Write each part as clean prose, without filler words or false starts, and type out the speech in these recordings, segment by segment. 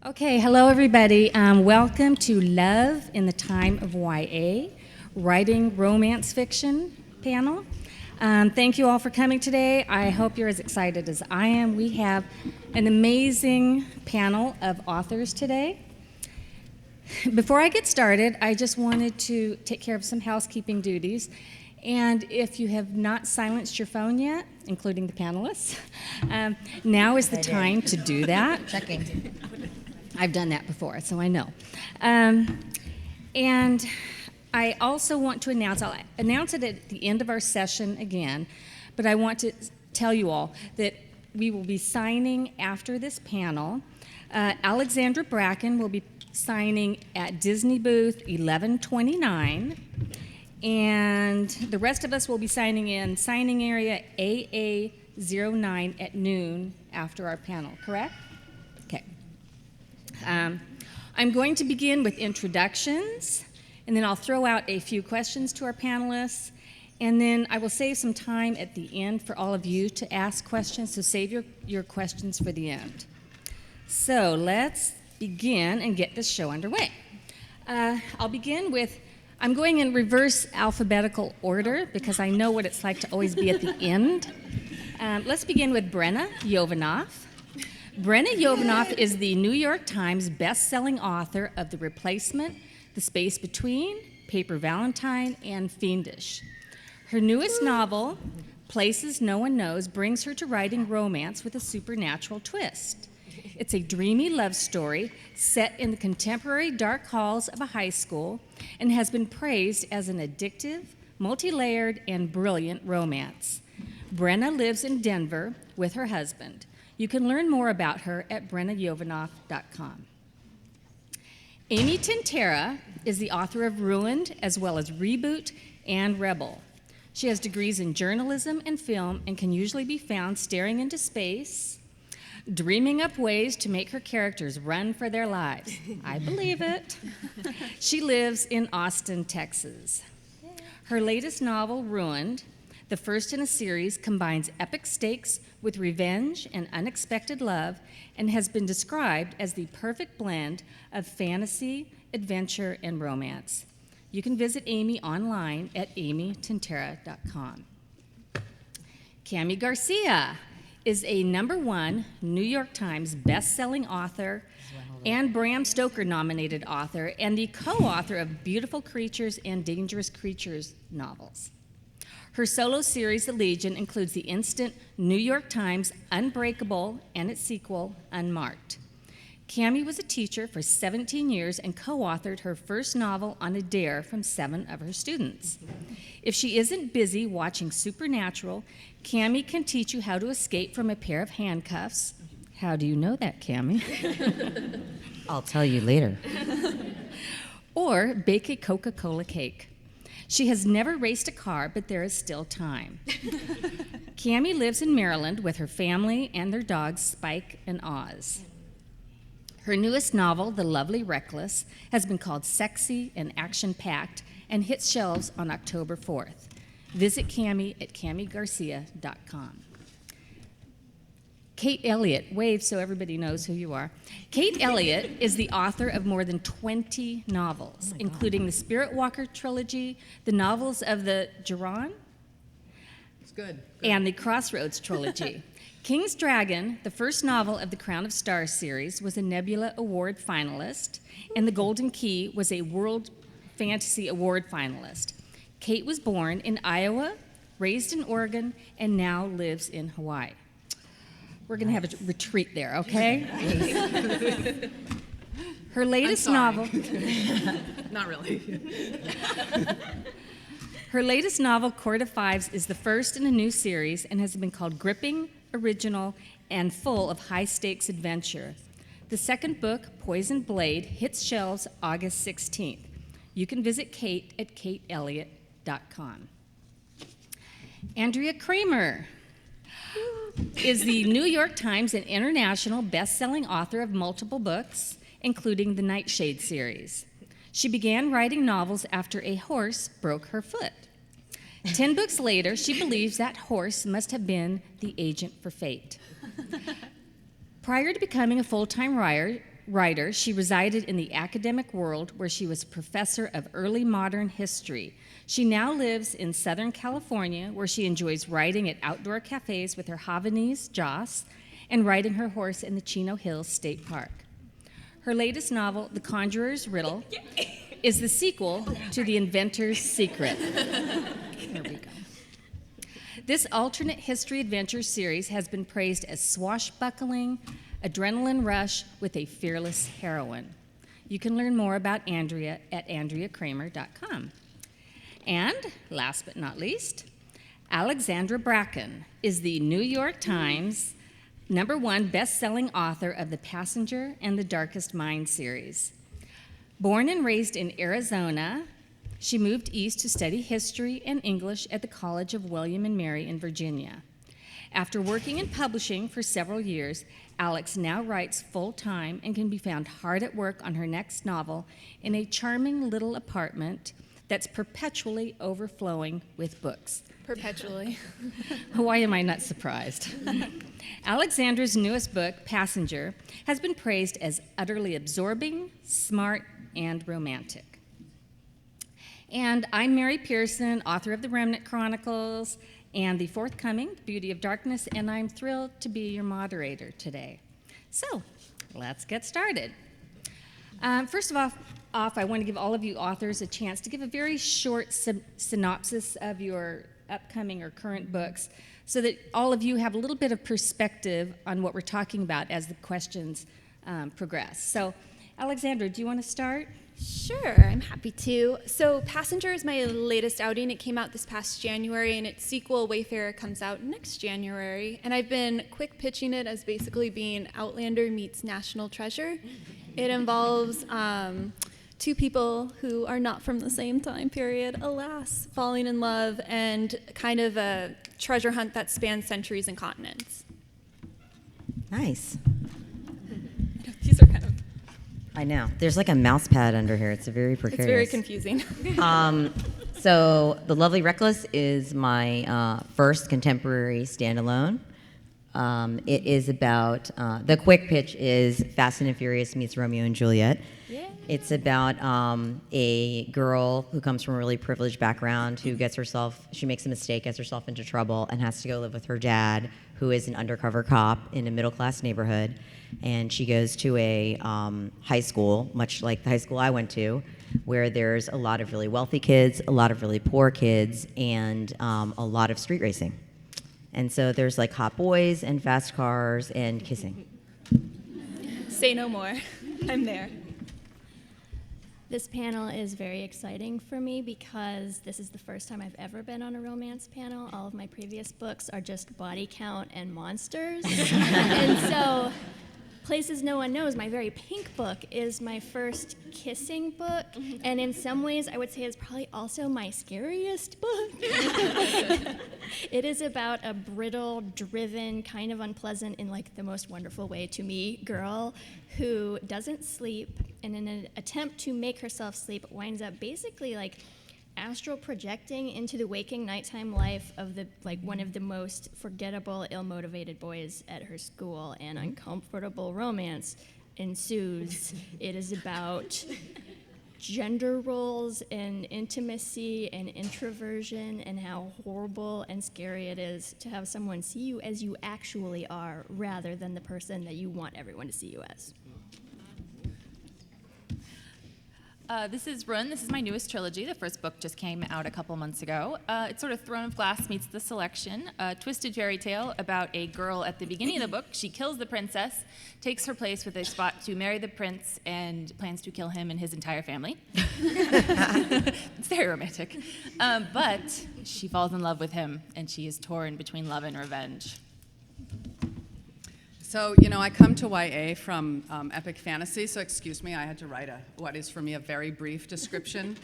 Okay, hello everybody. Welcome to Love in the Time of YA, Writing Romance Fiction panel. Thank you all for coming today. I hope you're as excited as I am. We have an amazing panel of authors today. Before I get started, I just wanted to take care of some housekeeping duties. And if you have not silenced your phone yet, including the panelists, now is the time to do that. Checking. I've done that before, so I know. And I also want to announce, I'll announce it at the end of our session again, but I want to tell you all that we will be signing after this panel. Alexandra Bracken will be signing at Disney booth 1129, and the rest of us will be signing in signing area AA09 at noon after our panel, correct? Okay. I'm going to begin with introductions, and then I'll throw out a few questions to our panelists, and then I will save some time at the end for all of you to ask questions, so save your questions for the end. So let's begin and get this show underway. I'll begin with, I'm going in reverse alphabetical order because I know what it's like to always be at the end. Let's begin with Brenna Yovanoff. Brenna Yovanoff is the New York Times best-selling author of The Replacement, The Space Between, Paper Valentine, and Fiendish. Her newest novel, Places No One Knows, brings her to writing romance with a supernatural twist. It's a dreamy love story set in the contemporary dark halls of a high school and has been praised as an addictive, multi-layered, and brilliant romance. Brenna lives in Denver with her husband. You can learn more about her at brennayovanoff.com. Amy Tintera is the author of Ruined, as well as Reboot and Rebel. She has degrees in journalism and film and can usually be found staring into space, dreaming up ways to make her characters run for their lives. I believe it. She lives in Austin, Texas. Her latest novel, Ruined, the first in a series, combines epic stakes with revenge and unexpected love and has been described as the perfect blend of fantasy, adventure, and romance. You can visit Amy online at amytintera.com. Cami Garcia is a #1 New York Times best-selling author and Bram Stoker-nominated author and the co-author of Beautiful Creatures and Dangerous Creatures novels. Her solo series, The Legion, includes the instant New York Times Unbreakable and its sequel, Unmarked. Cami was a teacher for 17 years and co-authored her first novel on a dare from 7 of her students. If she isn't busy watching Supernatural, Cami can teach you how to escape from a pair of handcuffs. How do you know that, Cami? I'll tell you later. Or bake a Coca-Cola cake. She has never raced a car, but there is still time. Cami lives in Maryland with her family and their dogs, Spike and Oz. Her newest novel, The Lovely Reckless, has been called sexy and action-packed and hits shelves on October 4th. Visit Cami at camigarcia.com. Kate Elliot, wave so everybody knows who you are. Kate Elliot is the author of more than 20 novels, including the Spirit Walker trilogy, the novels of the Geron, and the Crossroads trilogy. King's Dragon, the first novel of the Crown of Stars series, was a Nebula Award finalist, and The Golden Key was a World Fantasy Award finalist. Kate was born in Iowa, raised in Oregon, and now lives in Hawaii. We're going to have a retreat there, okay? Her latest novel... Not really. Her latest novel, Court of Fives, is the first in a new series and has been called gripping, original, and full of high-stakes adventure. The second book, Poison Blade, hits shelves August 16th. You can visit Kate at kateelliott.com. Andrea Cremer is the New York Times and international best-selling author of multiple books, including the NIGHTSHADE series. She began writing novels after a horse broke her foot. 10 books later, she believes that horse must have been the agent for fate. Prior to becoming a full-time writer, she resided in the academic world where she was professor of early modern history. She now lives in Southern California, where she enjoys writing at outdoor cafes with her Havanese Joss and riding her horse in the Chino Hills State Park. Her latest novel, The Conjurer'S Riddle, is the sequel to The Inventor's Secret. There we go. This alternate history adventure series has been praised as swashbuckling, adrenaline rush with a fearless heroine. You can learn more about Andrea at AndreaCremer.com. And last but not least, Alexandra Bracken is the New York Times #1 best-selling author of The Passenger and the Darkest Mind series. Born and raised in Arizona, she moved east to study history and English at the College of William and Mary in Virginia. After working in publishing for several years, Alex now writes full-time and can be found hard at work on her next novel in a charming little apartment that's perpetually overflowing with books. Perpetually. Why am I not surprised? Alexandra's newest book, Passenger, has been praised as utterly absorbing, smart, and romantic. And I'm Mary Pearson, author of the REMNANT Chronicles and the forthcoming Beauty of Darkness, and I'm thrilled to be your moderator today. So, let's get started. First of all, I want to give all of you authors a chance to give a very short synopsis of your upcoming or current books so that all of you have a little bit of perspective on what we're talking about as the questions progress. So, Alexandra, do you want to start? Sure, I'm happy to. So Passenger is my latest outing. It came out this past January, and its sequel, Wayfarer, comes out next January. And I've been quick pitching it as basically being Outlander meets National Treasure. It involves two people who are not from the same time period, alas, falling in love, and kind of a treasure hunt that spans centuries and continents. Nice. These are kind of... I know. There's like a mouse pad under here. It's very precarious. It's very confusing. So The Lovely Reckless is my first contemporary standalone. It is about, the quick pitch is Fast and Furious meets Romeo and Juliet. Yeah. It's about a girl who comes from a really privileged background who she makes a mistake, gets herself into trouble, and has to go live with her dad, who is an undercover cop in a middle-class neighborhood. And she goes to a high school, much like the high school I went to, where there's a lot of really wealthy kids, a lot of really poor kids, and a lot of street racing. And so there's like hot boys and fast cars and kissing. Say no more. I'm there. This panel is very exciting for me because this is the first time I've ever been on a romance panel. All of my previous books are just body count and monsters. And so Places No One Knows, my very pink book, is my first kissing book, and in some ways I would say it's probably also my scariest book. It is about a brittle, driven, kind of unpleasant in like the most wonderful way to me, girl who doesn't sleep, and in an attempt to make herself sleep winds up basically like astral projecting into the waking nighttime life of one of the most forgettable, ill-motivated boys at her school, and uncomfortable romance ensues. It is about gender roles and intimacy and introversion and how horrible and scary it is to have someone see you as you actually are rather than the person that you want everyone to see you as. This is Run. This is my newest trilogy. The first book just came out a couple months ago. It's sort of Throne of Glass meets The Selection, a twisted fairy tale about a girl at the beginning of the book. She kills the princess, takes her place with a spot to marry the prince, and plans to kill him and his entire family. It's very romantic. But she falls in love with him, and she is torn between love and revenge. So, I come to YA from epic fantasy, so excuse me, I had to write what is for me a very brief description.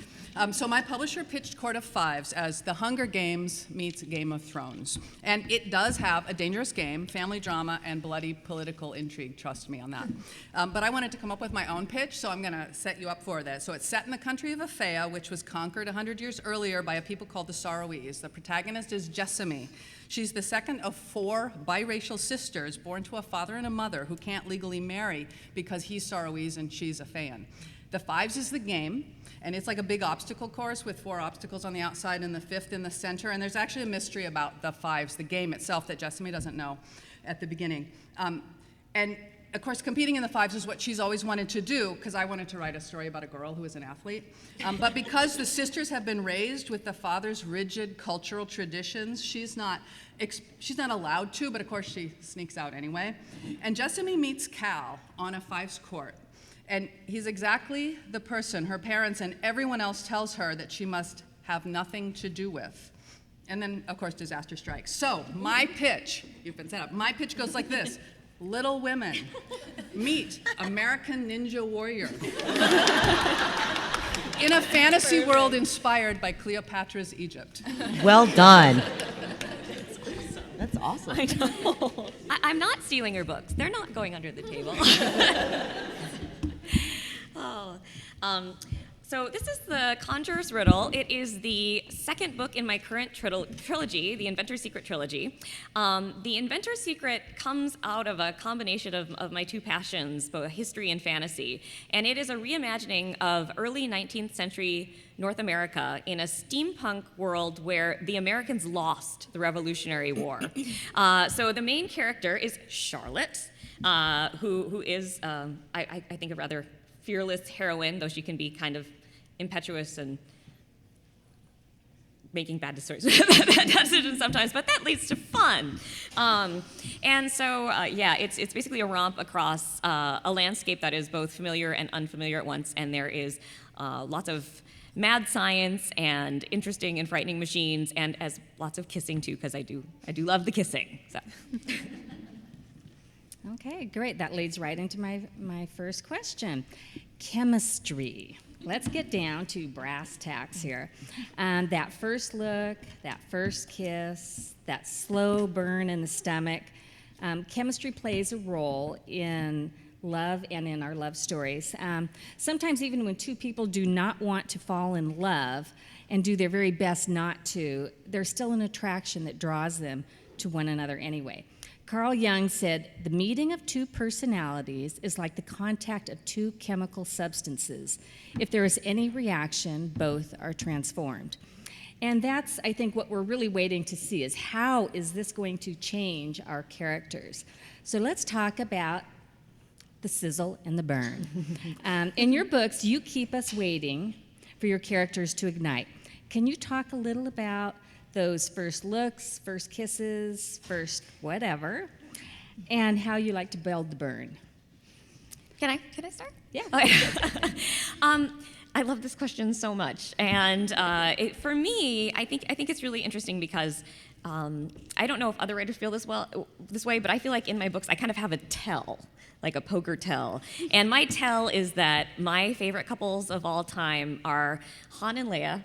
So my publisher pitched Court of Fives as The Hunger Games meets Game of Thrones. And it does have a dangerous game, family drama, and bloody political intrigue, trust me on that. But I wanted to come up with my own pitch, so I'm going to set you up for that. So it's set in the country of Aphea, which was conquered 100 years earlier by a people called the Sorrowees. The protagonist is Jessamy. She's the second of 4 biracial sisters born to a father and a mother who can't legally marry because he's Saroese and she's a Fayan. The 5s is the game, and it's like a big obstacle course with 4 obstacles on the outside and the 5th in the center, and there's actually a mystery about the 5s, the game itself, that Jessamy doesn't know at the beginning. And of course, competing in the 5s is what she's always wanted to do, because I wanted to write a story about a girl who was an athlete. But because the sisters have been raised with the father's rigid cultural traditions, she's not allowed to, but of course she sneaks out anyway. And Jessamy meets Cal on a 5s court. And he's exactly the person her parents and everyone else tells her that she must have nothing to do with. And then, of course, disaster strikes. So my pitch, you've been set up, my pitch goes like this. Little Women, meet American Ninja Warrior. In a fantasy world inspired by Cleopatra's Egypt. Well done. That's awesome. I know. I'm not stealing your books. They're not going under the table. So this is the Conjurer's Riddle. It is the second book in my current trilogy, the Inventor's Secret trilogy. The Inventor's Secret comes out of a combination of my 2 passions, both history and fantasy. And it is a reimagining of early 19th century North America in a steampunk world where the Americans lost the Revolutionary War. So the main character is Charlotte, who is, I think, a rather fearless heroine, though she can be kind of impetuous and making bad decisions sometimes, but that leads to fun. And so, yeah, it's basically a romp across a landscape that is both familiar and unfamiliar at once, and there is lots of mad science and interesting and frightening machines, and as lots of kissing too, because I do love the kissing. So. Okay, great. That leads right into my first question. Chemistry. Let's get down to brass tacks here. That first look, that first kiss, that slow burn in the stomach. Chemistry plays a role in love and in our love stories. Sometimes even when 2 people do not want to fall in love and do their very best not to, there's still an attraction that draws them to one another anyway. Carl Jung said, the meeting of 2 personalities is like the contact of 2 chemical substances. If there is any reaction, both are transformed. And that's, I think, what we're really waiting to see is how is this going to change our characters? So let's talk about the sizzle and the burn. In your books, you keep us waiting for your characters to ignite. Can you talk a little about those first looks, first kisses, first whatever, and how you like to build the burn? Can I start? Yeah. Okay. I love this question so much, and for me, I think it's really interesting because I don't know if other writers feel this way, but I feel like in my books I kind of have a tell, like a poker tell, and my tell is that my favorite couples of all time are Han and Leia,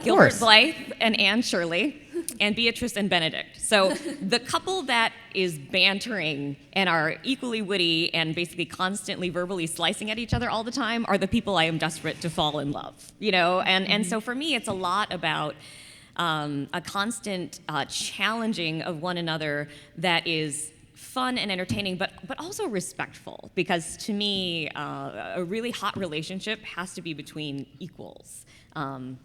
Gilbert Blythe and Anne Shirley, and Beatrice and Benedict. So the couple that is bantering and are equally witty and basically constantly verbally slicing at each other all the time are the people I am desperate to fall in love, you know? And so for me, it's a lot about a constant challenging of one another that is fun and entertaining, but also respectful, because to me, a really hot relationship has to be between equals.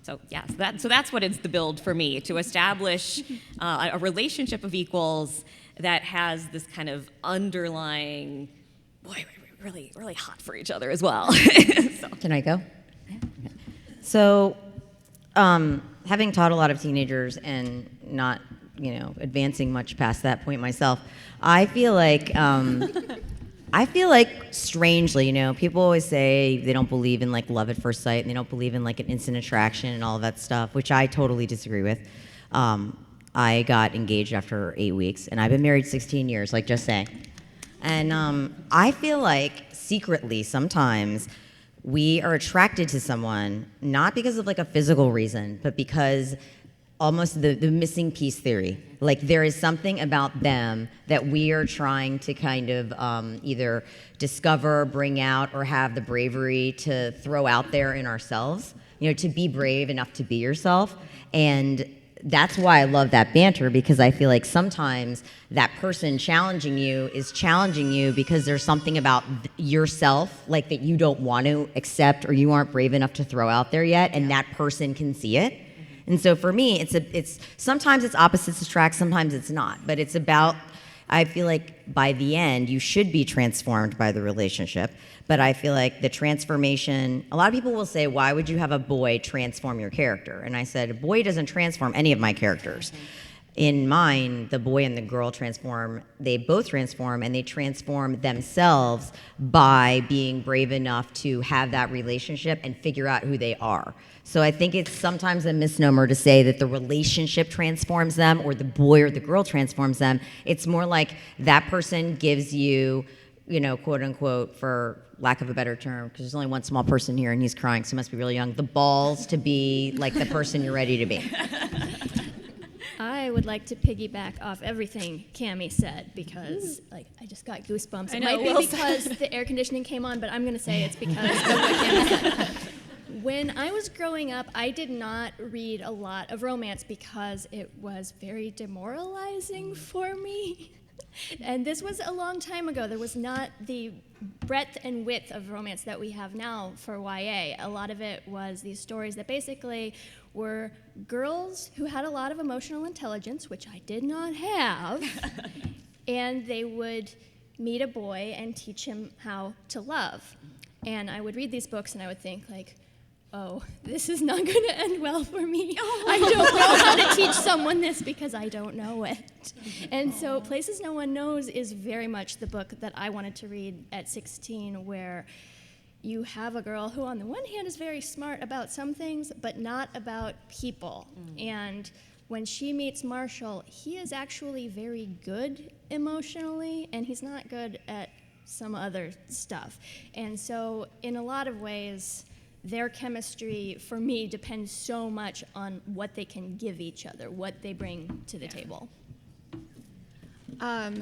So that's what it's the build for me, to establish a relationship of equals that has this kind of underlying, boy, we're really, really hot for each other as well. So. Can I go? Yeah. Okay. So, having taught a lot of teenagers and not, advancing much past that point myself, I feel like strangely, people always say they don't believe in like love at first sight, and they don't believe in like an instant attraction and all of that stuff, which I totally disagree with. I got engaged after 8 weeks, and I've been married 16 years, like just saying. And I feel like secretly sometimes we are attracted to someone not because of like a physical reason, but because almost the missing piece theory. Like there is something about them that we are trying to kind of either discover, bring out, or have the bravery to throw out there in ourselves, to be brave enough to be yourself. And that's why I love that banter, because I feel like sometimes that person challenging you is challenging you because there's something about yourself like that you don't want to accept or you aren't brave enough to throw out there yet, and that person can see it. And so for me, it's sometimes it's opposites attract, sometimes it's not, but it's about, I feel like by the end you should be transformed by the relationship. But I feel like the transformation, a lot of people will say, why would you have a boy transform your character? And I said, a boy doesn't transform any of my characters. In mine, the boy and the girl transform, they both transform, and they transform themselves by being brave enough to have that relationship and figure out who they are. So I think it's sometimes a misnomer to say that the relationship transforms them or the boy or the girl transforms them. It's more like that person gives you, quote unquote, for lack of a better term, because there's only one small person here and he's crying, so he must be really young, the balls to be like the person you're ready to be. I would like to piggyback off everything Cammie said because, I just got goosebumps. It might be because the air conditioning came on, but I'm going to say it's because of what Cammie said. When I was growing up, I did not read a lot of romance because it was very demoralizing for me. And this was a long time ago. There was not the breadth and width of romance that we have now for YA. A lot of it was these stories that basically were girls who had a lot of emotional intelligence, which I did not have, and they would meet a boy and teach him how to love. And I would read these books and I would think, oh, this is not going to end well for me. I don't know how to teach someone this because I don't know it. And so Places No One Knows is very much the book that I wanted to read at 16, where you have a girl who on the one hand is very smart about some things, but not about people. And when she meets Marshall, he is actually very good emotionally, and he's not good at some other stuff. And so in a lot of ways, their chemistry, for me, depends so much on what they can give each other, what they bring to the table.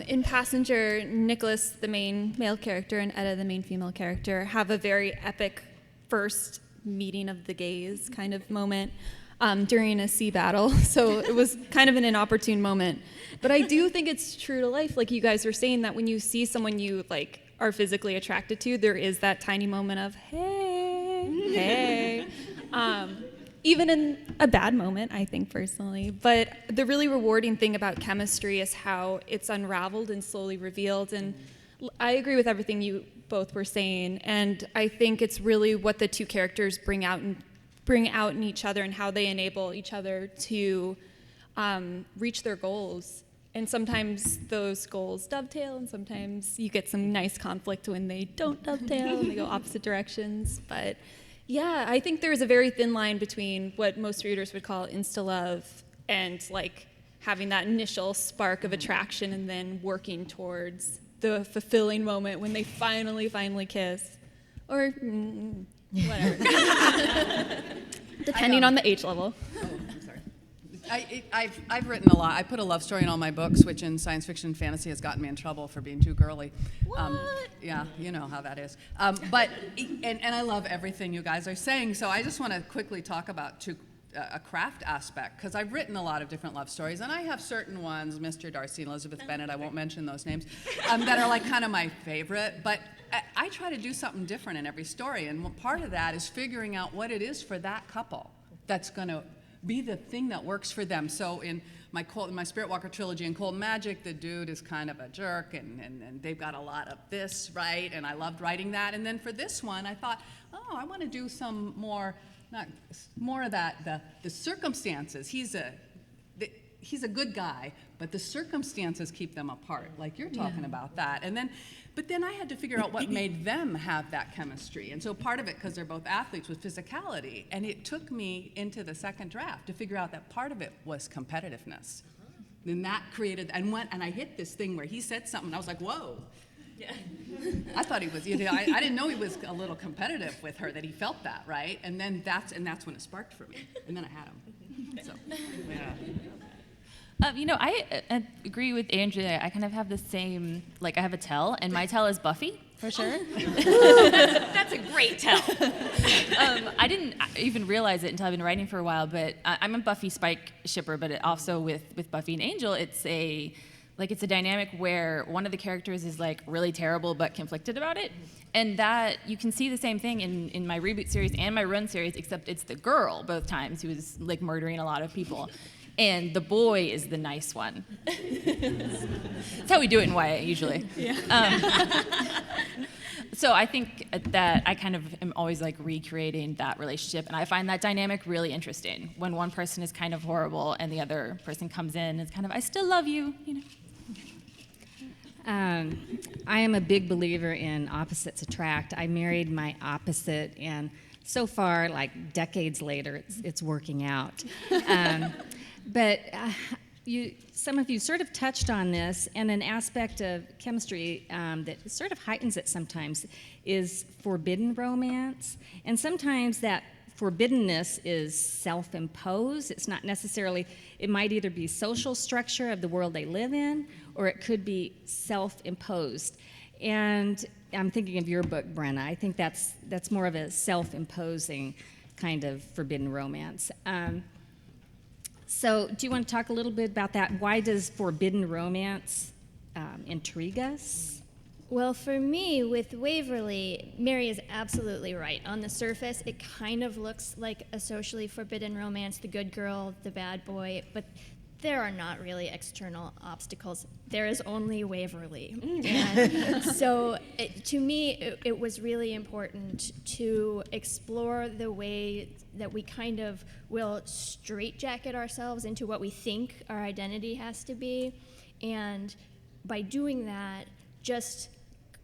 In Passenger, Nicholas, the main male character, and Etta, the main female character, have a very epic first meeting of the gays kind of moment during a sea battle. So it was kind of an inopportune moment. But I do think it's true to life, like you guys were saying, that when you see someone you are physically attracted to, there is that tiny moment of, hey. Even in a bad moment, I think personally. But the really rewarding thing about chemistry is how it's unraveled and slowly revealed. And I agree with everything you both were saying. And I think it's really what the two characters bring out in each other and how they enable each other to reach their goals. And sometimes those goals dovetail, and sometimes you get some nice conflict when they don't dovetail and they go opposite directions. But yeah, I think there's a very thin line between what most readers would call insta-love and having that initial spark of attraction and then working towards the fulfilling moment when they finally kiss. Or whatever. Depending on the age level. I've written a lot. I put a love story in all my books, which in science fiction and fantasy has gotten me in trouble for being too girly. What? Yeah, you know how that is. But I love everything you guys are saying. So I just want to quickly talk about a craft aspect, because I've written a lot of different love stories, and I have certain ones, Mr. Darcy and Elizabeth Bennet, I won't mention those names, that are kind of my favorite. But I try to do something different in every story, and part of that is figuring out what it is for that couple that's going to be the thing that works for them. So in my Spirit Walker trilogy and Cold Magic, the dude is kind of a jerk, and they've got a lot of this, right? And I loved writing that. And then for this one, I thought, I want to do some more of that, the circumstances. He's a good guy, but the circumstances keep them apart, like you're talking about that. But then I had to figure out what made them have that chemistry. And so part of it, because they're both athletes, was physicality. And it took me into the second draft to figure out that part of it was competitiveness. Then that created, and I hit this thing where he said something, and I was like, whoa. Yeah. I thought he was, I didn't know he was a little competitive with her, that he felt that, right? And then that's when it sparked for me. And then I had him. So, yeah. I agree with Andrea. I kind of have the same, I have a tell, and my tell is Buffy, for sure. That's a great tell. I didn't even realize it until I've been writing for a while, but I'm a Buffy Spike shipper, but also with Buffy and Angel, it's a dynamic where one of the characters is like really terrible but conflicted about it. And that you can see the same thing in my reboot series and my run series, except it's the girl both times who is like murdering a lot of people. And the boy is the nice one. That's how we do it in YA usually. Yeah. So I think that I kind of am always like recreating that relationship, and I find that dynamic really interesting when one person is kind of horrible and the other person comes in and is kind of, I still love you, you know. I am a big believer in opposites attract. I married my opposite, and so far, like decades later, it's working out. But some of you sort of touched on this, and an aspect of chemistry that sort of heightens it sometimes is forbidden romance. And sometimes that forbiddenness is self-imposed. It's not necessarily, it might either be social structure of the world they live in, or it could be self-imposed. And I'm thinking of your book, Brenna. I think that's more of a self-imposing kind of forbidden romance. So do you want to talk a little bit about that? Why does forbidden romance intrigue us? Well, for me, with Waverly, Mary is absolutely right. On the surface, it kind of looks like a socially forbidden romance, the good girl, the bad boy, but there are not really external obstacles. There is only Waverly. And so to me, it was really important to explore the way that we kind of will straitjacket ourselves into what we think our identity has to be. And by doing that, just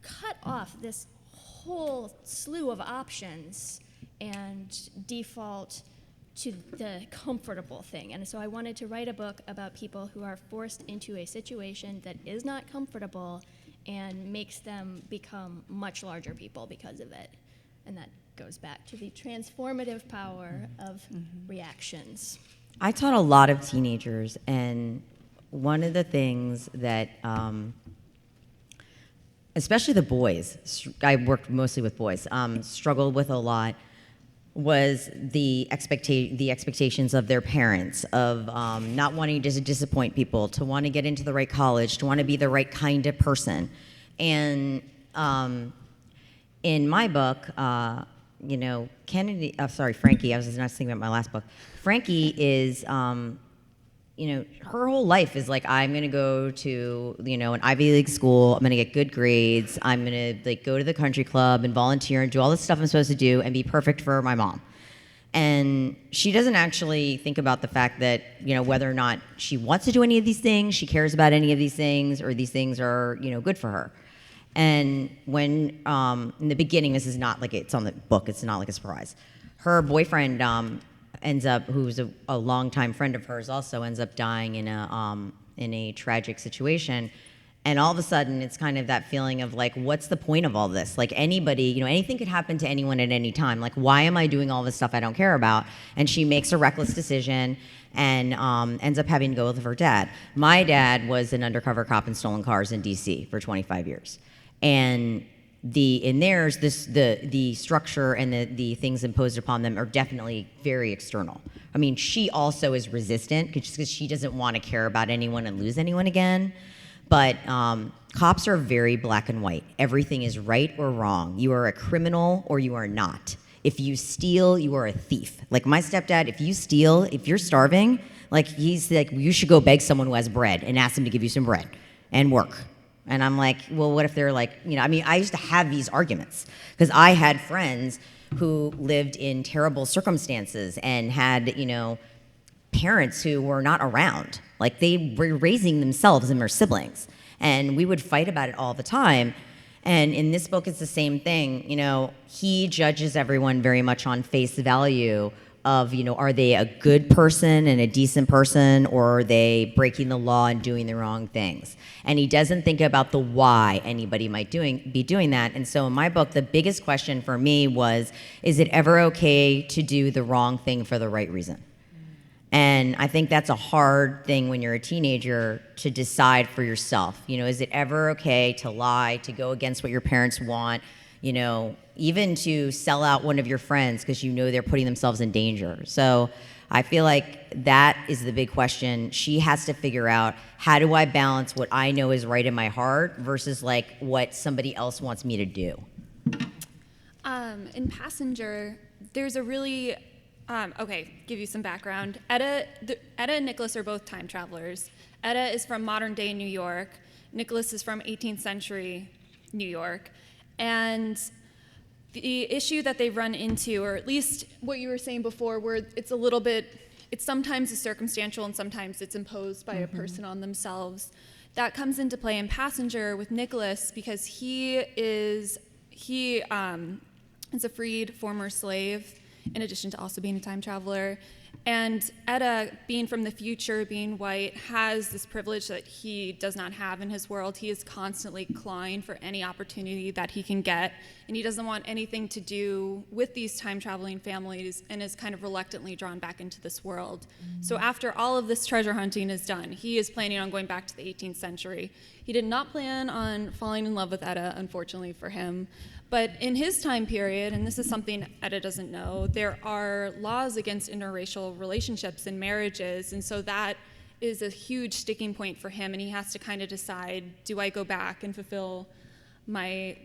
cut off this whole slew of options and default to the comfortable thing. And so I wanted to write a book about people who are forced into a situation that is not comfortable and makes them become much larger people because of it. And that goes back to the transformative power of reactions. I taught a lot of teenagers, and one of the things that, especially the boys, I worked mostly with boys, struggled with a lot was the expectations of their parents, of not wanting to disappoint people, to want to get into the right college, to want to be the right kind of person. And in my book, Frankie, I was just not thinking about my last book. Frankie is, her whole life is like, I'm going to go to, an Ivy League school. I'm going to get good grades. I'm going to go to the country club and volunteer and do all the stuff I'm supposed to do and be perfect for my mom. And she doesn't actually think about the fact that, whether or not she wants to do any of these things, she cares about any of these things, or these things are, good for her. And when, in the beginning, this is not like it's on the book, it's not like a surprise. Her boyfriend ends up, who's a longtime friend of hers, also ends up dying in a tragic situation. And all of a sudden, it's kind of that feeling of like, what's the point of all this? Like anybody, anything could happen to anyone at any time. Like, why am I doing all this stuff I don't care about? And she makes a reckless decision and ends up having to go with her dad. My dad was an undercover cop in stolen cars in DC for 25 years. And the structure and the things imposed upon them are definitely very external. I mean, she also is resistant because she doesn't want to care about anyone and lose anyone again. But cops are very black and white. Everything is right or wrong. You are a criminal or you are not. If you steal, you are a thief. Like my stepdad, if you steal, if you're starving, like he's like, you should go beg someone who has bread and ask them to give you some bread and work. And I'm like, well, what if they're like, I used to have these arguments because I had friends who lived in terrible circumstances and had, parents who were not around. Like they were raising themselves and their siblings. And we would fight about it all the time. And in this book, it's the same thing. He judges everyone very much on face value of, are they a good person and a decent person, or are they breaking the law and doing the wrong things? And he doesn't think about the why anybody might be doing that. And so in my book, the biggest question for me was, is it ever okay to do the wrong thing for the right reason? And I think that's a hard thing when you're a teenager to decide for yourself. Is it ever okay to lie, to go against what your parents want, you know, even to sell out one of your friends because you know they're putting themselves in danger. So I feel like that is the big question. She has to figure out, how do I balance what I know is right in my heart versus like what somebody else wants me to do? In Passenger, there's a really, okay, give you some background. Etta and Nicholas are both time travelers. Etta is from modern day New York. Nicholas is from 18th century New York. And the issue that they run into, or at least what you were saying before, where it's a little bit, it's sometimes circumstantial and sometimes it's imposed by a person on themselves. That comes into play in Passenger with Nicholas because he is a freed former slave, in addition to also being a time traveler. And Etta, being from the future, being white, has this privilege that he does not have in his world. He is constantly clawing for any opportunity that he can get, and he doesn't want anything to do with these time-traveling families and is kind of reluctantly drawn back into this world. So after all of this treasure hunting is done, he is planning on going back to the 18th century. He did not plan on falling in love with Etta, unfortunately for him. But in his time period, and this is something Etta doesn't know, there are laws against interracial relationships and marriages, and so that is a huge sticking point for him, and he has to kind of decide, do I go back and fulfill my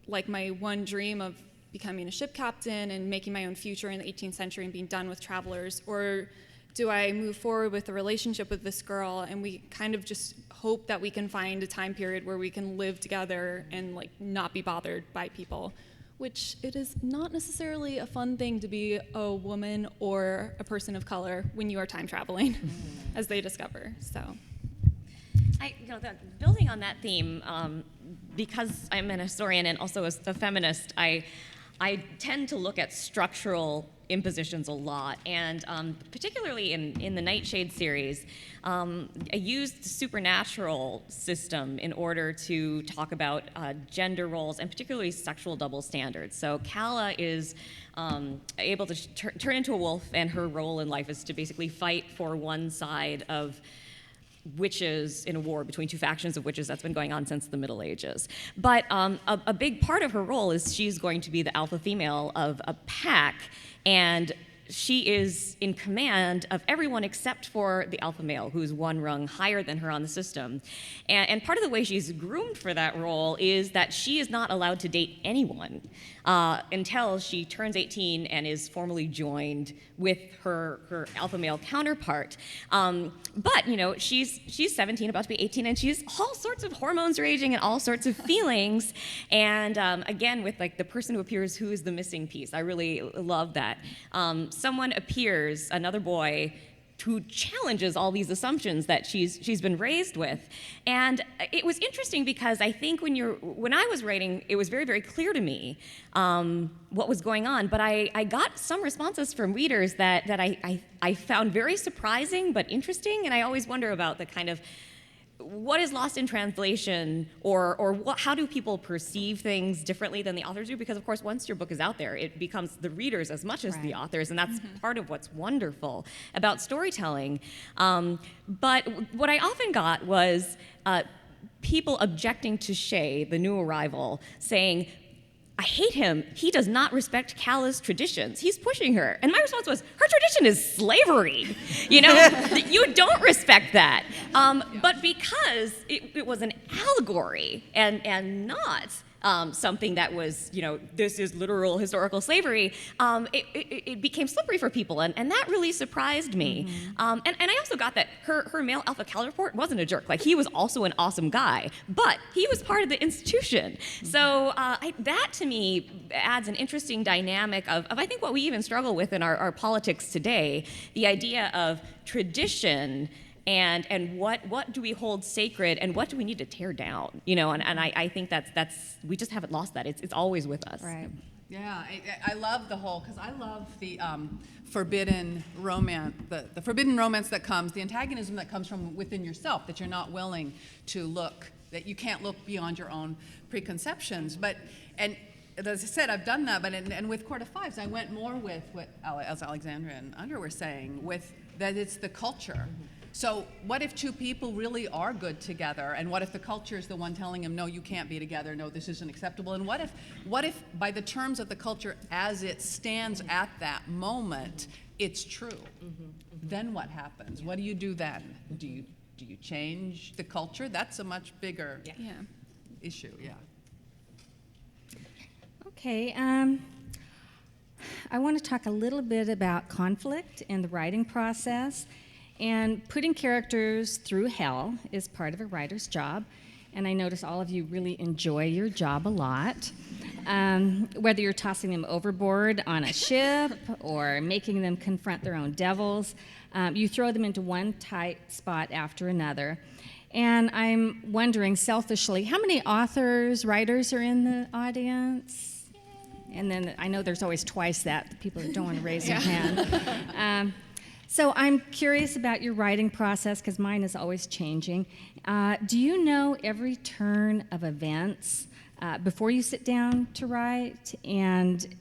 one dream of becoming a ship captain and making my own future in the 18th century and being done with travelers, or do I move forward with a relationship with this girl and we kind of just hope that we can find a time period where we can live together and like not be bothered by people, which it is not necessarily a fun thing to be a woman or a person of color when you are time traveling, as they discover. So, building on that theme, because I'm an historian and also as a feminist, I tend to look at structural impositions a lot, and particularly in the Nightshade series, I used the supernatural system in order to talk about gender roles and particularly sexual double standards. So Calla is able to turn into a wolf, and her role in life is to basically fight for one side of witches in a war between two factions of witches that's been going on since the Middle Ages. But a big part of her role is she's going to be the alpha female of a pack, and she is in command of everyone except for the alpha male, who's one rung higher than her on the system. And part of the way she's groomed for that role is that she is not allowed to date anyone until she turns 18 and is formally joined with her alpha male counterpart. But you know, she's 17, about to be 18, and she's all sorts of hormones raging and all sorts of feelings. And again, with like the person who appears, who is the missing piece. I really love that. Someone appears, another boy, who challenges all these assumptions that she's been raised with. And it was interesting because I think when I was writing, it was very, very clear to me what was going on, but I got some responses from readers that I found very surprising but interesting, and I always wonder about the kind of what is lost in translation, or how do people perceive things differently than the authors do? Because of course, once your book is out there, it becomes the readers as much as the authors, and that's part of what's wonderful about storytelling. But what I often got was people objecting to Shay, the new arrival, saying, I hate him. He does not respect Calla's traditions. He's pushing her. And my response was, her tradition is slavery. You know, you don't respect that. But because it was an allegory and not something that was, you know, this is literal historical slavery, it became slippery for people, and that really surprised me. And I also got that her male alpha counterpart wasn't a jerk. Like, he was also an awesome guy, but he was part of the institution. So that to me adds an interesting dynamic of I think what we even struggle with in our politics today, the idea of tradition and what do we hold sacred and what do we need to tear down, you know, and I think that's we just haven't lost that. It's always with us. Right. Yeah, I love the whole, because I love the forbidden romance, the forbidden romance that comes, the antagonism that comes from within yourself, that you're not willing to look, that you can't look beyond your own preconceptions. But, and as I said, I've done that, but and with Court of Fives, I went more with what as Alexandra and Andrea were saying, with that it's the culture. So what if two people really are good together? And what if the culture is the one telling them, no, you can't be together, no, this isn't acceptable? And what if by the terms of the culture as it stands at that moment, it's true? Then what happens? What do you do then? Do you change the culture? That's a much bigger issue, Okay, I want to talk a little bit about conflict in the writing process. And putting characters through hell is part of a writer's job. And I notice all of you really enjoy your job a lot. Whether you're tossing them overboard on a ship or making them confront their own devils, you throw them into one tight spot after another. And I'm wondering selfishly, how many authors, writers are in the audience? And then I know there's always twice that, the people that don't want to raise their hand. So I'm curious about your writing process, because mine is always changing. Do you know every turn of events before you sit down to write? And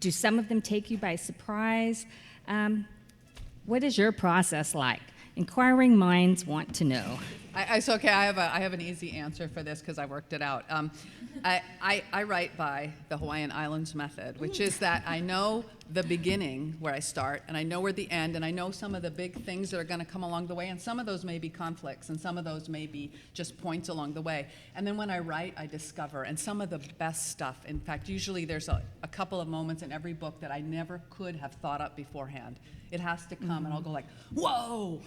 do some of them take you by surprise? What is your process like? Inquiring minds want to know. It's okay. I have an easy answer for this because I worked it out. I write by the Hawaiian Islands method, which is that I know the beginning where I start, and I know where the end, and I know some of the big things that are going to come along the way, and some of those may be conflicts, and some of those may be just points along the way. And then when I write, I discover, and some of the best stuff. In fact, usually there's a couple of moments in every book that I never could have thought up beforehand. It has to come, and I'll go like, whoa,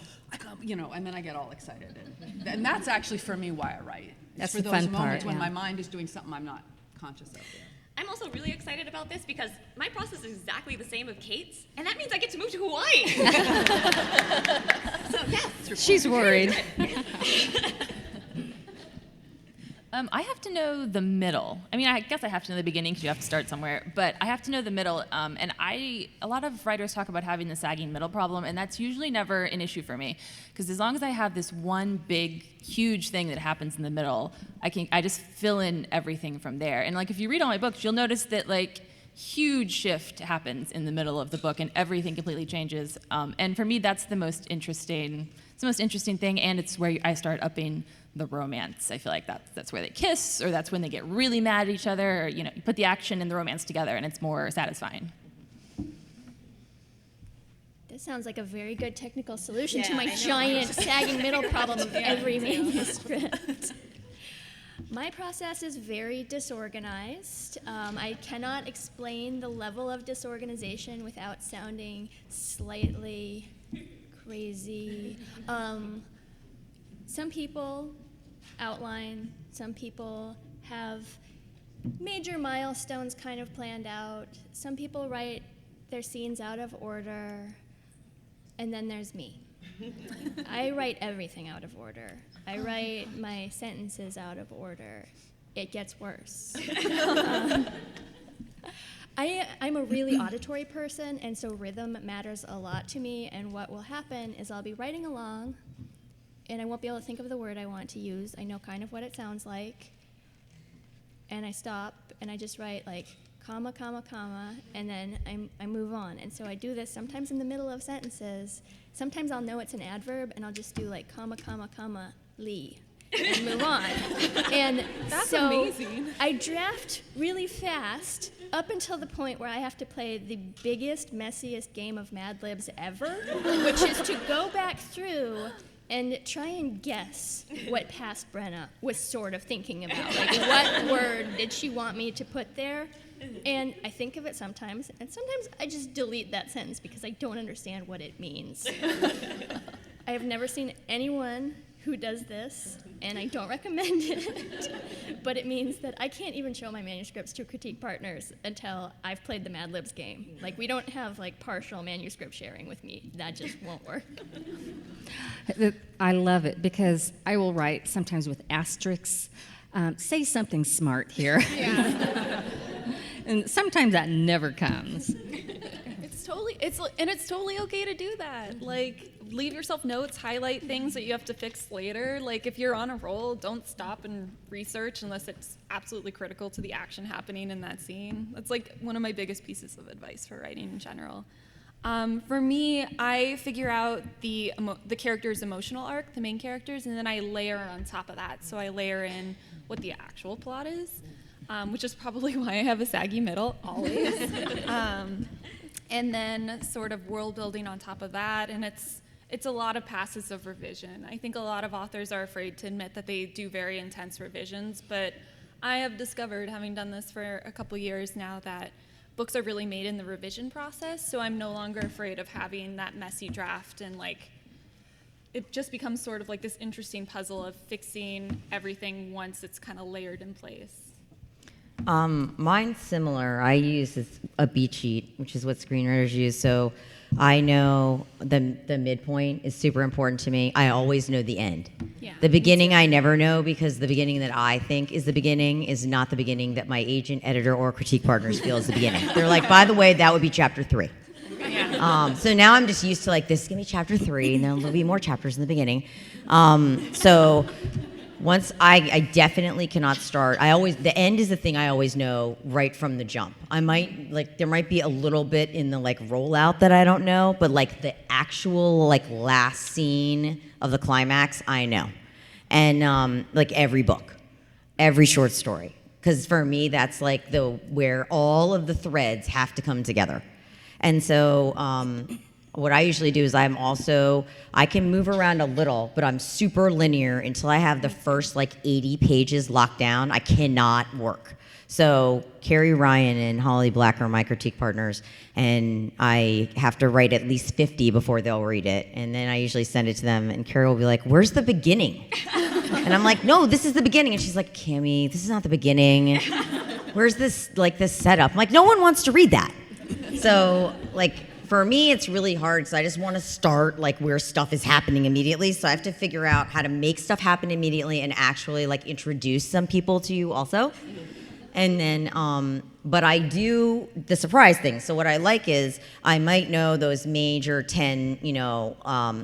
and then I get all excited. And that's actually for me why I write. That's for the those fun moments part, when yeah. my mind is doing something I'm not conscious of. I'm also really excited about this because my process is exactly the same of Kate's, and that means I get to move to Hawaii. So yes, She's worried. I have to know the middle. I mean, I guess I have to know the beginning because you have to start somewhere, but I have to know the middle. And a lot of writers talk about having the sagging middle problem, and that's usually never an issue for me. Because as long as I have this one big, huge thing that happens in the middle, I just fill in everything from there. And like if you read all my books, you'll notice that like huge shift happens in the middle of the book, and everything completely changes. And for me, that's the most interesting. It's the most interesting thing, and it's where I start upping the romance. I feel like that's where they kiss, or that's when they get really mad at each other, or you put the action and the romance together, and it's more satisfying. This sounds like a very good technical solution to my giant sagging middle problem of every manuscript. My process is very disorganized. I cannot explain the level of disorganization without sounding slightly crazy. Some people outline, some people have major milestones kind of planned out. Some people write their scenes out of order, and then there's me. I write everything out of order. I write my sentences out of order. It gets worse. I'm a really auditory person, and so rhythm matters a lot to me, and what will happen is I'll be writing along, and I won't be able to think of the word I want to use. I know kind of what it sounds like, and I stop, and I just write like comma, comma, comma, and then I move on. And so I do this sometimes in the middle of sentences. Sometimes I'll know it's an adverb, and I'll just do like comma, comma, comma, Lee, and move on. And That's so amazing. I draft really fast up until the point where I have to play the biggest, messiest game of Mad Libs ever, which is to go back through and try and guess what past Brenna was sort of thinking about. Like, what word did she want me to put there? And I think of it sometimes, and sometimes I just delete that sentence because I don't understand what it means. I have never seen anyone who does this, and I don't recommend it, but it means that I can't even show my manuscripts to critique partners until I've played the Mad Libs game. Like, we don't have like partial manuscript sharing with me. That just won't work. I love it because I will write sometimes with asterisks, say something smart here. Yeah. And sometimes that never comes. It's totally okay to do that. Like, leave yourself notes, highlight things that you have to fix later. Like, if you're on a roll, don't stop and research unless it's absolutely critical to the action happening in that scene. That's like one of my biggest pieces of advice for writing in general. For me, I figure out the character's emotional arc, the main characters, and then I layer on top of that. So I layer in what the actual plot is, which is probably why I have a saggy middle, always. And then sort of world building on top of that, and it's a lot of passes of revision. I think a lot of authors are afraid to admit that they do very intense revisions, but I have discovered, having done this for a couple years now, that books are really made in the revision process, so I'm no longer afraid of having that messy draft, and like it just becomes sort of like this interesting puzzle of fixing everything once it's kind of layered in place. Mine's similar. I use a beat sheet, which is what screenwriters use. So I know the midpoint is super important to me. I always know the end. Yeah. The beginning I never know, because the beginning that I think is the beginning is not the beginning that my agent, editor, or critique partners feel is the beginning. They're like, by the way, that would be chapter 3. So now I'm just used to like, this is gonna be chapter 3, and then there'll be more chapters in the beginning. So once I definitely cannot start. The end is the thing I always know right from the jump. There might be a little bit in the like rollout that I don't know, but like the actual like last scene of the climax, I know. And like every book, every short story. Because for me, that's like where all of the threads have to come together. And so what I usually do is I can move around a little, but I'm super linear until I have the first like 80 pages locked down. I cannot work. So Carrie Ryan and Holly Black are my critique partners, and I have to write at least 50 before they'll read it. And then I usually send it to them, and Carrie will be like, where's the beginning? And I'm like, no, this is the beginning. And she's like, Cammie, this is not the beginning. Where's this setup? I'm like, no one wants to read that. So like, for me, it's really hard because I just want to start like where stuff is happening immediately. So I have to figure out how to make stuff happen immediately and actually like introduce some people to you also. And then, but I do the surprise thing. So what I like is I might know those major 10,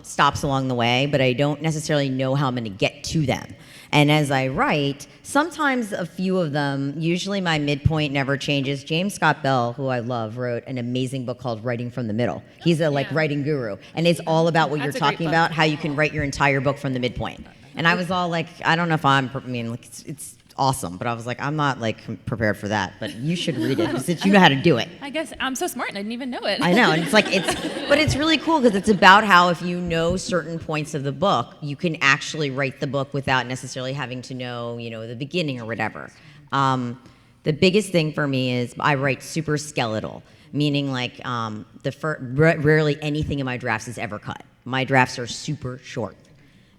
stops along the way, but I don't necessarily know how I'm going to get to them. And as I write, sometimes a few of them, usually my midpoint never changes. James Scott Bell, who I love, wrote an amazing book called Writing from the Middle. He's a writing guru, and it's all about what you're talking about, how you can write your entire book from the midpoint. And I was all like, I don't know if it's awesome, but I was like, I'm not like prepared for that, but you should read it since you know how to do it. I guess I'm so smart and I didn't even know it. I know, and but it's really cool because it's about how if you know certain points of the book, you can actually write the book without necessarily having to know, the beginning or whatever. The biggest thing for me is I write super skeletal, meaning like rarely anything in my drafts is ever cut. My drafts are super short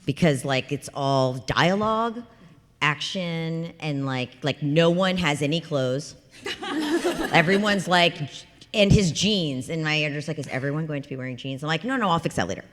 because like it's all dialogue, action, and like no one has any clothes. Everyone's like, and his jeans, and my editor's like, is everyone going to be wearing jeans? I'm like, no, I'll fix that later.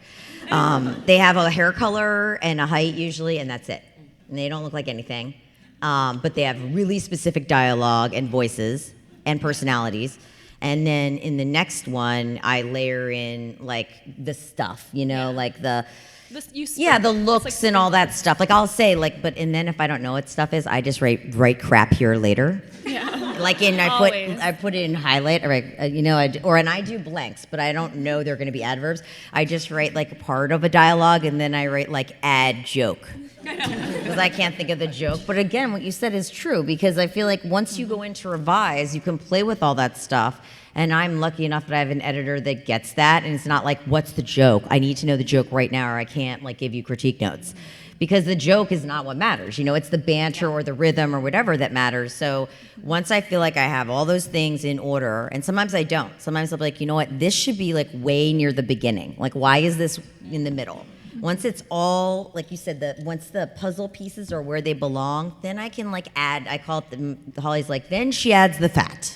They have a hair color and a height usually, and that's it. And they don't look like anything. But they have really specific dialogue and voices and personalities. And then in the next one, I layer in like the stuff, like the looks and all that stuff. Like I'll say and then if I don't know what stuff is, I just write crap here later. Yeah. I put it in highlight, and I do blanks, but I don't know they're going to be adverbs. I just write like part of a dialogue, and then I write like add joke. Because I can't think of the joke. But again, what you said is true, because I feel like once you go into revise, you can play with all that stuff. And I'm lucky enough that I have an editor that gets that, and it's not like, what's the joke? I need to know the joke right now, or I can't like give you critique notes. Because the joke is not what matters. It's the banter or the rhythm or whatever that matters. So once I feel like I have all those things in order, and sometimes I don't. Sometimes I'll be like, you know what, this should be like way near the beginning. Like, why is this in the middle? Once it's all, like you said, once the puzzle pieces are where they belong, then I can like add, I call it Holly's like, then she adds the fat.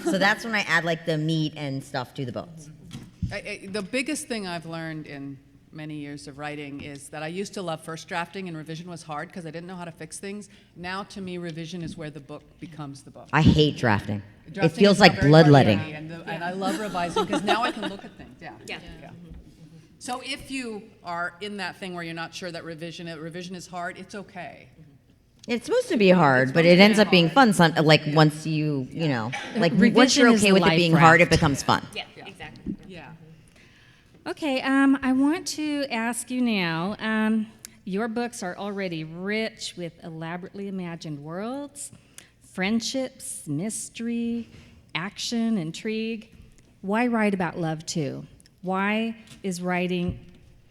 So that's when I add like the meat and stuff to the bones. The biggest thing I've learned in many years of writing is that I used to love first drafting, and revision was hard because I didn't know how to fix things. Now, to me, revision is where the book becomes the book. I hate drafting. It feels like bloodletting. And I love revising because now I can look at things. Yeah. So if you are in that thing where you're not sure that revision is hard, it's okay. It's supposed to be hard, but it ends up being fun. Once once you're okay with it being hard, it becomes fun. Yeah, exactly. Yeah. Okay, I want to ask you now, your books are already rich with elaborately imagined worlds, friendships, mystery, action, intrigue. Why write about love too? Why is writing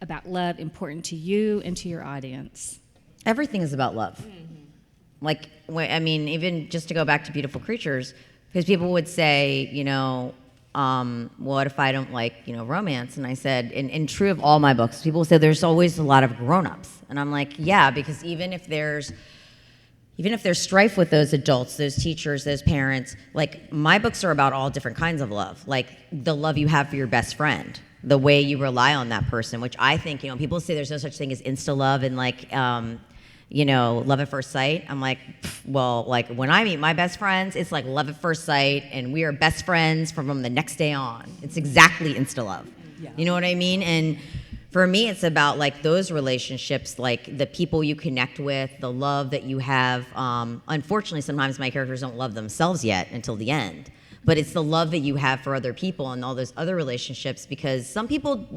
about love important to you and to your audience? Everything is about love. Like, I mean, even just to go back to Beautiful Creatures, because people would say, what if I don't like, romance? And I said, and true of all my books, people say there's always a lot of grown-ups. And I'm like, yeah, because even if there's strife with those adults, those teachers, those parents, like my books are about all different kinds of love. Like the love you have for your best friend, the way you rely on that person, which I think, people say there's no such thing as insta-love and like, love at first sight. I'm like, well, like when I meet my best friends, it's like love at first sight and we are best friends from the next day on. It's exactly insta-love. Yeah. You know what I mean? And for me, it's about like those relationships, like the people you connect with, the love that you have. Unfortunately, sometimes my characters don't love themselves yet until the end. But it's the love that you have for other people and all those other relationships, because some people,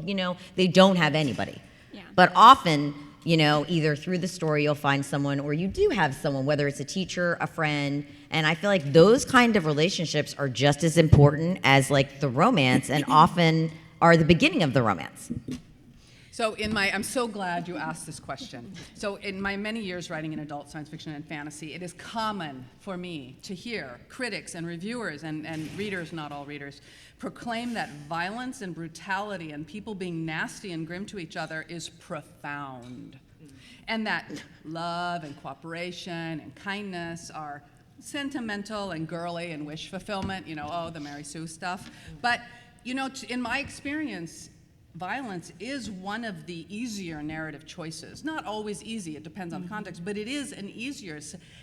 they don't have anybody. Yeah. But often, either through the story you'll find someone, or you do have someone, whether it's a teacher, a friend, and I feel like those kind of relationships are just as important as like the romance, and often are the beginning of the romance. So I'm so glad you asked this question. So in my many years writing in adult science fiction and fantasy, it is common for me to hear critics and reviewers and readers, not all readers, proclaim that violence and brutality and people being nasty and grim to each other is profound. And that love and cooperation and kindness are sentimental and girly and wish fulfillment, the Mary Sue stuff. But, in my experience, violence is one of the easier narrative choices. Not always easy, it depends on the context, but it is an easier,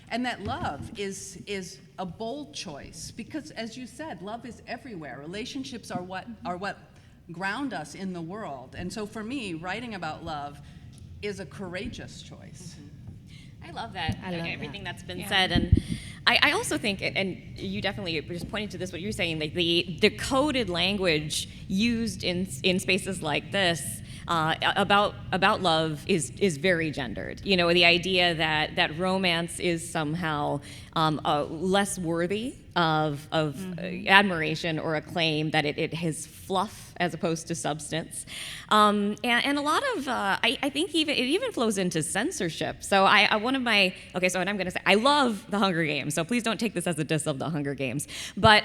and that love is a bold choice, because as you said, love is everywhere. Relationships are what ground us in the world. And so for me, writing about love is a courageous choice. I love that. I love everything that. that's been said, and I also think, and you definitely just pointed to this, what you're saying, like the coded language used in spaces like this about love is very gendered. The idea that romance is somehow less worthy of admiration or acclaim, that it has fluff as opposed to substance, and a lot of I think it even flows into censorship. So and I'm going to say I love the Hunger Games, so please don't take this as a diss of the Hunger Games, but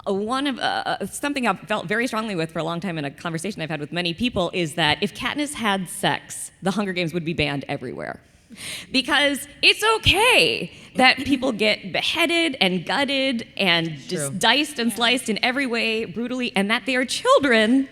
one of something I've felt very strongly with for a long time in a conversation I've had with many people is that if Katniss had sex, the Hunger Games would be banned everywhere. Because it's okay that people get beheaded and gutted and just diced and sliced in every way brutally, and that they are children.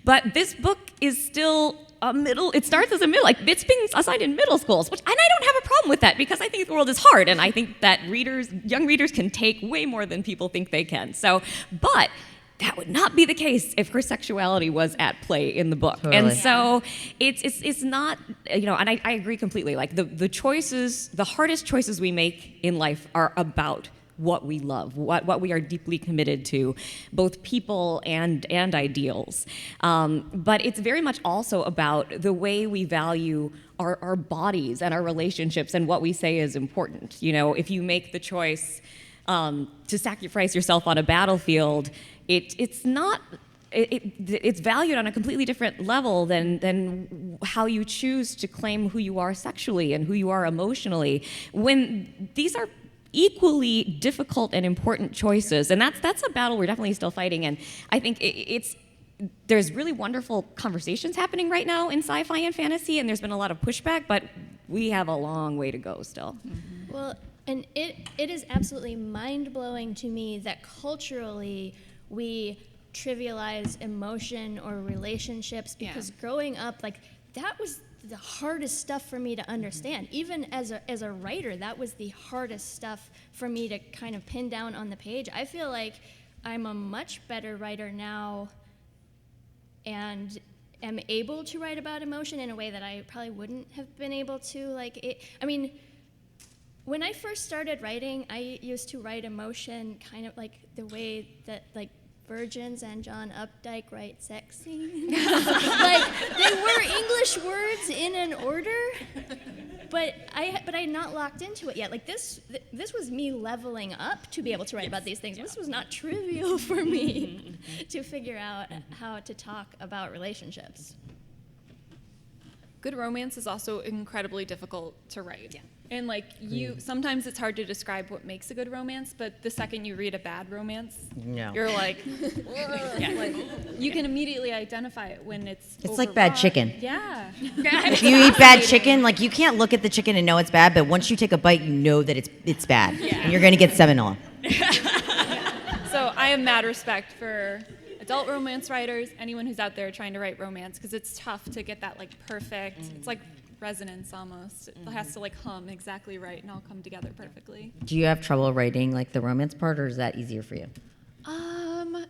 But this book is still it starts as a middle, like it's being assigned in middle schools, and I don't have a problem with that, because I think the world is hard, and I think that young readers can take way more than people think they can. So, but that would not be the case if her sexuality was at play in the book. Totally. And so it's not, and I agree completely. Like the choices, the hardest choices we make in life are about what we love, what we are deeply committed to, both people and ideals. But it's very much also about the way we value our bodies and our relationships and what we say is important. If you make the choice to sacrifice yourself on a battlefield, it's valued on a completely different level than how you choose to claim who you are sexually and who you are emotionally, when these are equally difficult and important choices. And that's a battle we're definitely still fighting. And I think there's really wonderful conversations happening right now in sci-fi and fantasy, and there's been a lot of pushback, but we have a long way to go still. Mm-hmm. Well, and it is absolutely mind-blowing to me that culturally we trivialize emotion or relationships, because growing up, like, that was the hardest stuff for me to understand. Even as a writer, that was the hardest stuff for me to kind of pin down on the page. I feel like I'm a much better writer now and am able to write about emotion in a way that I probably wouldn't have been able to. When I first started writing, I used to write emotion kind of like the way that, like, virgins and John Updike write sex scenes. Like, they were English words in an order, but I had not locked into it yet. Like, this was me leveling up to be able to write about these things. This was not trivial for me to figure out how to talk about relationships. Good romance is also incredibly difficult to write. Yeah. And like sometimes it's hard to describe what makes a good romance, but the second you read a bad romance, No. you're like, like, you can immediately identify it when it's like bad overwrought. chicken. Yeah. If you eat bad chicken, like you can't look at the chicken and know it's bad, but once you take a bite, you know that it's bad, and you're gonna get salmonella. So I have mad respect for adult romance writers, anyone who's out there trying to write romance, because it's tough to get that like perfect. It's like resonance almost. It has to like hum exactly right and all come together perfectly. Do you have trouble writing like the romance part, or is that easier for you?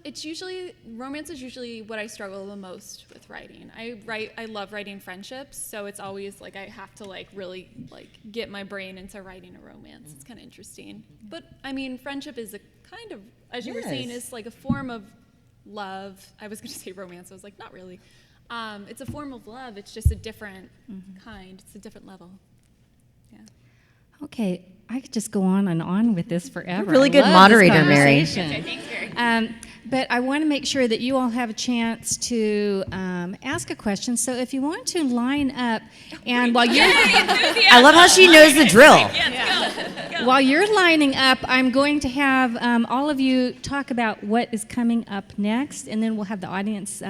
It's usually romance is usually what I struggle the most with writing. I love writing friendships, so it's always like I have to like really like get my brain into writing a romance. It's kind of interesting. But I mean, friendship is a kind of, as you were saying, is like a form of love. I was going to say romance. I was like, not really. It's a form of love. It's just a different kind. It's a different level. Yeah. Okay, I could just go on and on with this forever. You're a really I good love moderator, this Mary. conversation. Thanks, Mary. But I want to make sure that you all have a chance to ask a question. So if you want to line up, and while you're I love how she knows the drill. while you're lining up, I'm going to have all of you talk about what is coming up next, and then we'll have the audience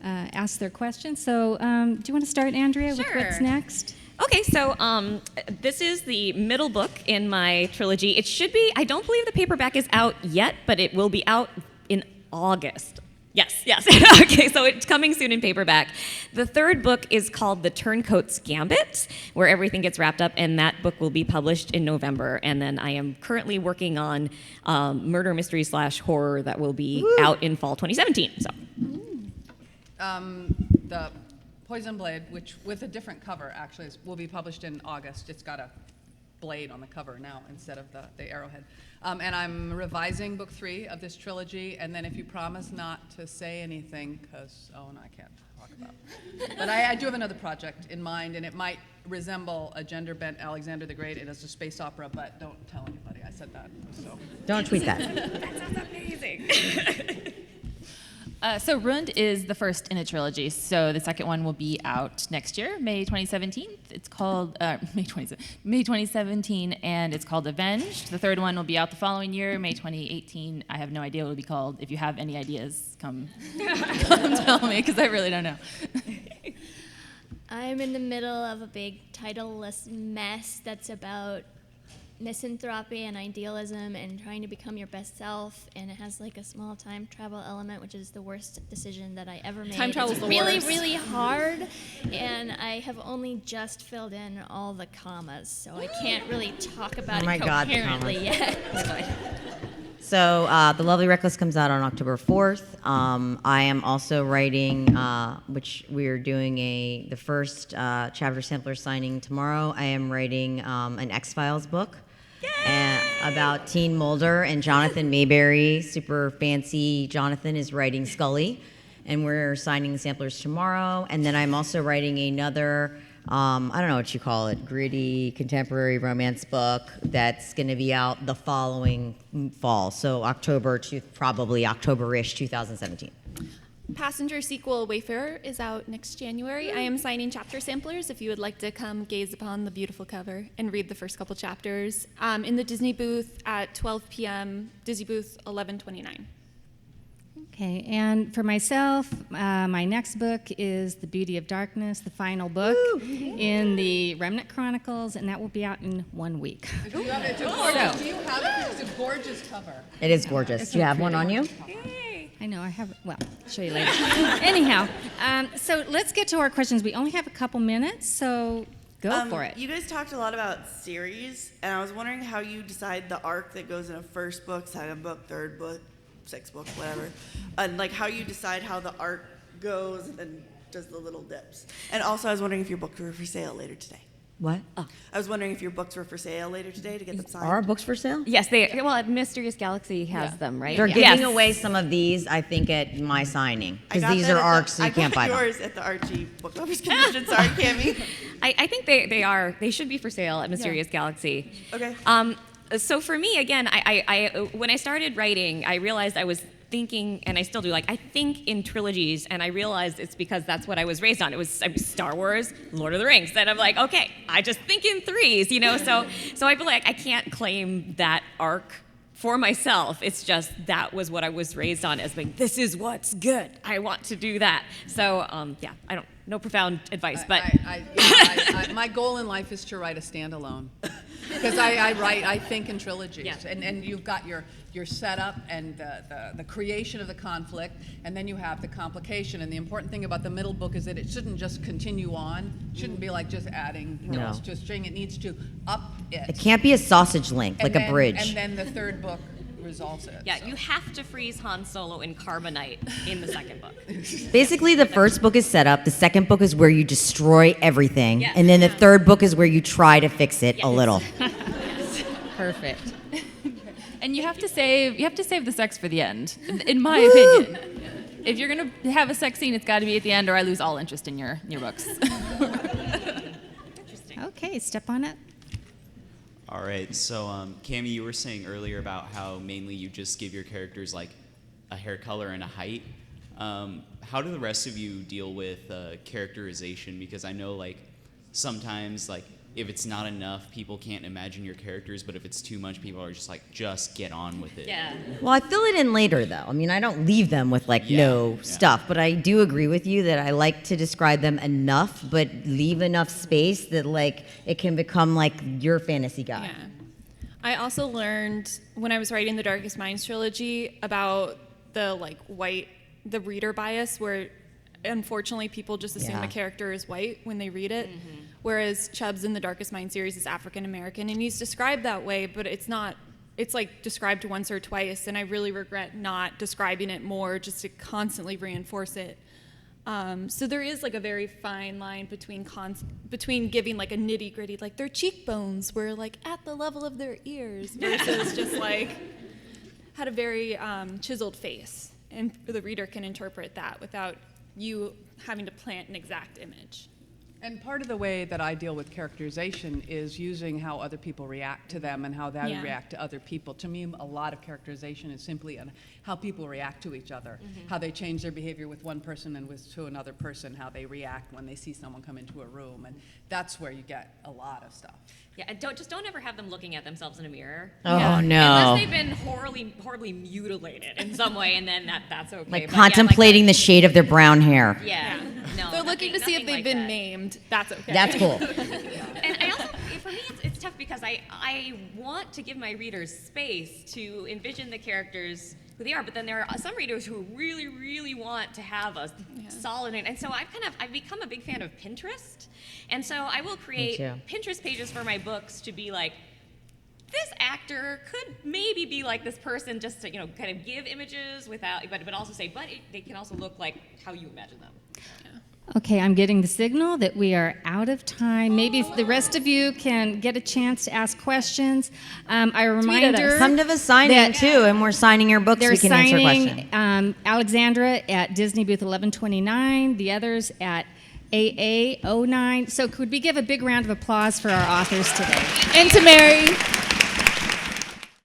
ask their questions. So do you want to start, Andrea, with what's Sure. next? Okay, so this is the middle book in my trilogy. It should be, I don't believe the paperback is out yet, but it will be out in August. Yes. Okay, so it's coming soon in paperback. The third book is called The Turncoat's Gambit, where everything gets wrapped up, and that book will be published in November. And then I am currently working on murder mystery / horror that will be out in fall 2017. So. The Poison Blade, which with a different cover actually, will be published in August. It's got a blade on the cover now instead of the arrowhead. And I'm revising book 3 of this trilogy, and then if you promise not to say anything, because, oh, no, I can't talk about it. But I do have another project in mind, and it might resemble a gender-bent Alexander the Great. It is a space opera, but don't tell anybody I said that. So. Don't tweet that. That sounds amazing. So Rund is the first in a trilogy. So the second one will be out next year, May 2017. It's called May 2017, and it's called Avenged. The third one will be out the following year, May 2018. I have no idea what it'll be called. If you have any ideas, come tell me, because I really don't know. I'm in the middle of a big titleless mess that's about misanthropy and idealism and trying to become your best self, and it has like a small time travel element, which is the worst decision that I ever made. Time travel's the really, worst. really hard, and I have only just filled in all the commas, so I can't really talk about Oh my it God, the coherently commas. yet. So The Lovely Reckless comes out on October 4th. I am also writing, which we are doing the first chapter sampler signing tomorrow. I am writing an X-Files book about Teen Mulder and Jonathan Mayberry. Super fancy. Jonathan is writing Scully, and we're signing the samplers tomorrow. And then I'm also writing another, I don't know what you call it, gritty contemporary romance book that's going to be out the following fall. So probably October-ish 2017. Passenger sequel Wayfarer is out next January. I am signing chapter samplers if you would like to come gaze upon the beautiful cover and read the first couple chapters. In the Disney booth at 12 p.m., Disney booth 1129. Okay, and for myself, my next book is The Beauty of Darkness, the final book in the Remnant Chronicles, and that will be out in 1 week. Do you have it? Do you have it? It's a gorgeous cover. It is gorgeous. Do you have one on you? I know, I have, well, I'll show you later. Anyhow, so let's get to our questions. We only have a couple minutes, so go for it. You guys talked a lot about series, and I was wondering how you decide the arc that goes in a first book, second book, third book, sixth book, whatever, and like how you decide how the arc goes and then does the little dips. And also, I was wondering if your books were for sale later today. What? I was wondering if your books were for sale later today to get them signed. Are books for sale? Yes, Mysterious Galaxy has them, right? They're Yes. giving away some of these, I think, at my signing. I Because got these that are at ARCs, so you can't buy I got them. yours at the Archie Book Lovers Convention. Sorry, Cammie. I think they should be for sale at Mysterious Galaxy. Okay. So for me, again, I when I started writing, I realized I was thinking, and I still do, like, I think in trilogies, and I realized it's because that's what I was raised on. It was Star Wars, Lord of the Rings. And I'm like, okay, I just think in threes, you know? So I feel like I can't claim that arc for myself. It's just that was what I was raised on as being, this is what's good. I want to do that. So, yeah, no profound advice, but. My goal in life is to write a standalone. Because I think in trilogies. Yeah. And you've got your setup and the creation of the conflict, and then you have the complication. And the important thing about the middle book is that it shouldn't just continue on. It shouldn't be like just adding pearls to a string. It needs to up it. It can't be a sausage link, like a bridge. And then the third book resolves it. Yeah, you have to freeze Han Solo in carbonite in the second book. Basically, the first book is set up. The second book is where you destroy everything. Yes. And then the third book is where you try to fix it a little. Perfect. And you have to save the sex for the end, in my opinion. If you're gonna have a sex scene, it's got to be at the end, or I lose all interest in your books. Okay, step on it. All right, so Cammie, you were saying earlier about how mainly you just give your characters like a hair color and a height. How do the rest of you deal with characterization? Because I know like sometimes like if it's not enough, people can't imagine your characters, but if it's too much, people are just like, just get on with it. Yeah. Well, I fill it in later, though. I mean, I don't leave them with, like, no stuff. But I do agree with you that I like to describe them enough, but leave enough space that, like, it can become, like, your fantasy guy. Yeah. I also learned when I was writing the Darkest Minds trilogy about the reader bias, where unfortunately people just assume a character is white when they read it, whereas Chubbs in the Darkest Mind series is African American, and he's described that way, but it's not. It's like described once or twice, and I really regret not describing it more, just to constantly reinforce it. So there is like a very fine line between giving like a nitty gritty, like their cheekbones were like at the level of their ears, versus just like had a very chiseled face, and the reader can interpret that without you having to plant an exact image. And part of the way that I deal with characterization is using how other people react to them and how they react to other people. To me, a lot of characterization is simply on how people react to each other, how they change their behavior with one person and to another person, how they react when they see someone come into a room, and that's where you get a lot of stuff. Yeah, and don't ever have them looking at themselves in a mirror. Oh, no. Unless they've been horribly mutilated in some way, and then that's okay. Like But contemplating the shade of their brown hair. Yeah. No. They're looking to see if nothing they've like been that. named. That's okay. That's cool. And I also, for me, it's tough because I want to give my readers space to envision the characters who they are, but then there are some readers who really, really want to have a solid, and so I've become a big fan of Pinterest, and so I will create Pinterest pages for my books to be like, this actor could maybe be like this person, just to kind of give images without, but also say, they can also look like how you imagine them. Okay, I'm getting the signal that we are out of time. Maybe the rest of you can get a chance to ask questions. A reminder. Come to the signing, too, and we're signing your books. They're We can answer questions. signing Alexandra at Disney booth 1129, the others at AA09. So could we give a big round of applause for our authors today? And to Mary.